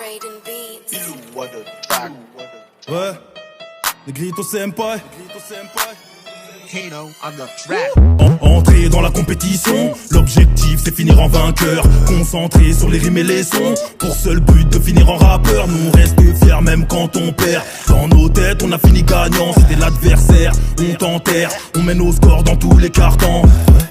Raiden Beats. Ouais, Negrito Senpai. Kano on the track. Entrer dans la compétition, l'objectif c'est finir en vainqueur. Concentré sur les rimes et les sons, pour seul but de finir en rappeur. Nous on reste fiers même quand on perd. Dans nos têtes on a fini gagnant, c'était l'adversaire. On t'enterre, on mène au score dans tous les cartons.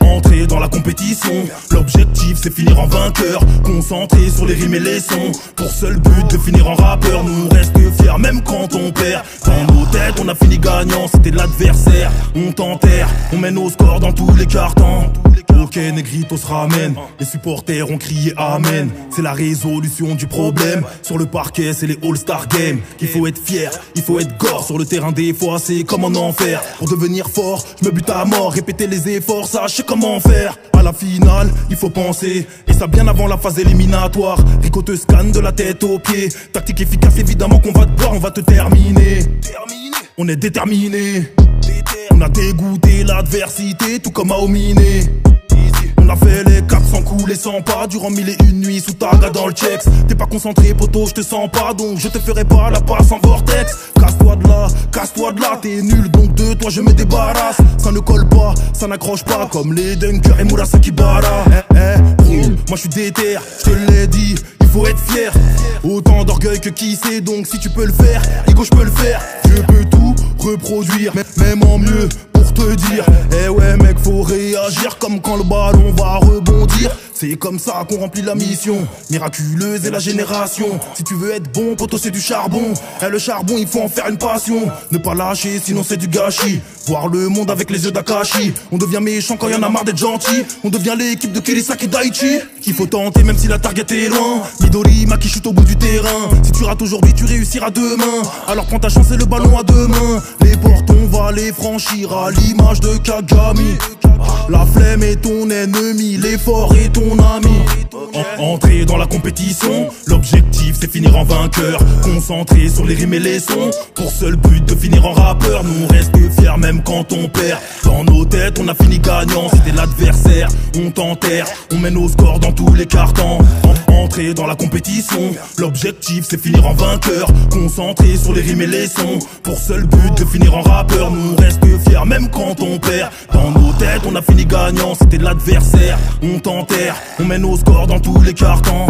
Entrer dans la compétition, l'objectif c'est finir en vainqueur. Concentré sur les rimes et les sons, pour seul but de finir en rappeur. Nous on reste fiers même quand on perd. Dans nos têtes on a fini gagnant, c'était l'adversaire. On t'enterre, on mène au score dans tous les cartons. Ok, Negrito se ramène, les supporters ont crié amen. C'est la résolution du problème. Sur le parquet c'est les All-Star Games. Il faut être fier, il faut être gore. Sur le terrain des fois c'est comme en enfer. Pour devenir fort, je me bute à mort. Répéter les efforts, ça je sais comment faire. À la finale, il faut penser, et ça bien avant la phase éliminatoire. Rico te scanne de la tête aux pieds. Tactique efficace, évidemment qu'on va te boire, on va te terminer. On est déterminé. On a dégoûté l'adversité, tout comme à Ominé. On a fait les 400 coups, les 100 pas durant 1001 nuits sous ta gars dans le checks. T'es pas concentré poto, je te sens pas, donc je te ferai pas la passe en vortex. Casse-toi de là, t'es nul, donc de toi je me débarrasse. Ça ne colle pas, ça n'accroche pas, comme les Dunkers et Murasaki Bara. Moi je suis déter, je te l'ai dit, il faut être fier. Autant d'orgueil que qui sait, donc si tu peux le faire, Rico je peux le faire. Je peux tout reproduire, même en mieux. Pour te dire, eh ouais mec faut réagir comme quand le ballon va rebondir. C'est comme ça qu'on remplit la mission, miraculeuse est la génération. Si tu veux être bon, poto c'est du charbon. Et le charbon il faut en faire une passion. Ne pas lâcher sinon c'est du gâchis. Voir le monde avec les yeux d'Akashi. On devient méchant quand y'en a marre d'être gentil. On devient l'équipe de Kirisaki Daichi. Il faut tenter même si la target est loin. Midori Maki chute au bout du terrain. Si tu rates aujourd'hui tu réussiras demain. Alors prends ta chance et le ballon à deux mains. Les portes on va les franchir à l'image de Kagami. La flemme est ton ennemi, l'effort est ton ami. Entrer dans la compétition, l'objectif c'est finir en vainqueur. Concentré sur les rimes et les sons, pour seul but de finir en rappeur. Nous on reste fiers même quand on perd. Dans nos têtes on a fini gagnant, c'était l'adversaire. On t'enterre, on mène au score dans tous les cartons. Entrer dans la compétition, l'objectif c'est finir en vainqueur. Concentré sur les rimes et les sons, pour seul but de finir en rappeur. Nous on reste fiers même quand on perd. Dans nos têtes on a fini gagnant, c'était l'adversaire. On t'enterre, on mène au score dans tous les cartons.